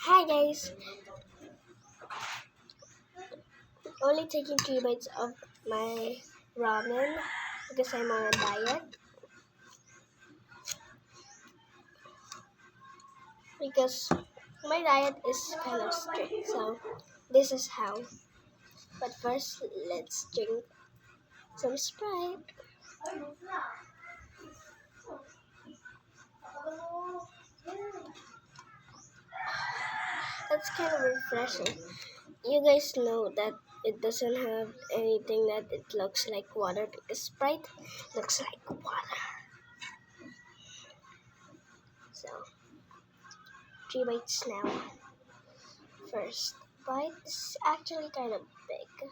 Hi guys, only taking 3 bites of my ramen because I'm on a diet. Because my diet is kind of strict, so this is how. But first, let's drink some Sprite. That's kind of refreshing. You guys know that it doesn't have anything that it looks like water because Sprite looks like water. So, 3 bites now. First bite is actually kind of big.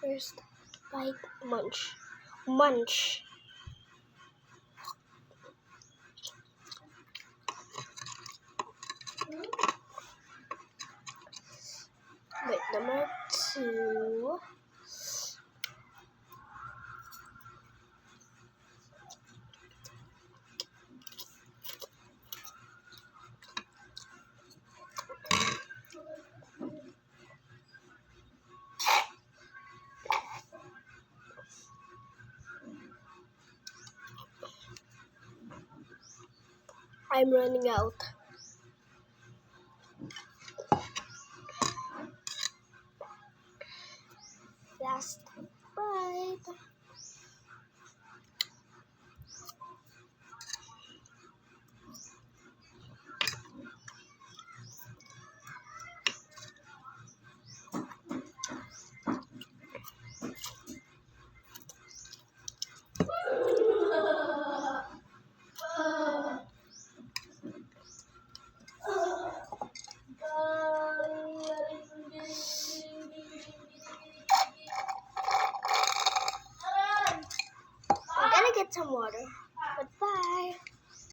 First bite, munch. Munch. Bite number 2. I'm running out. Last bite. I'm gonna get some water. Goodbye.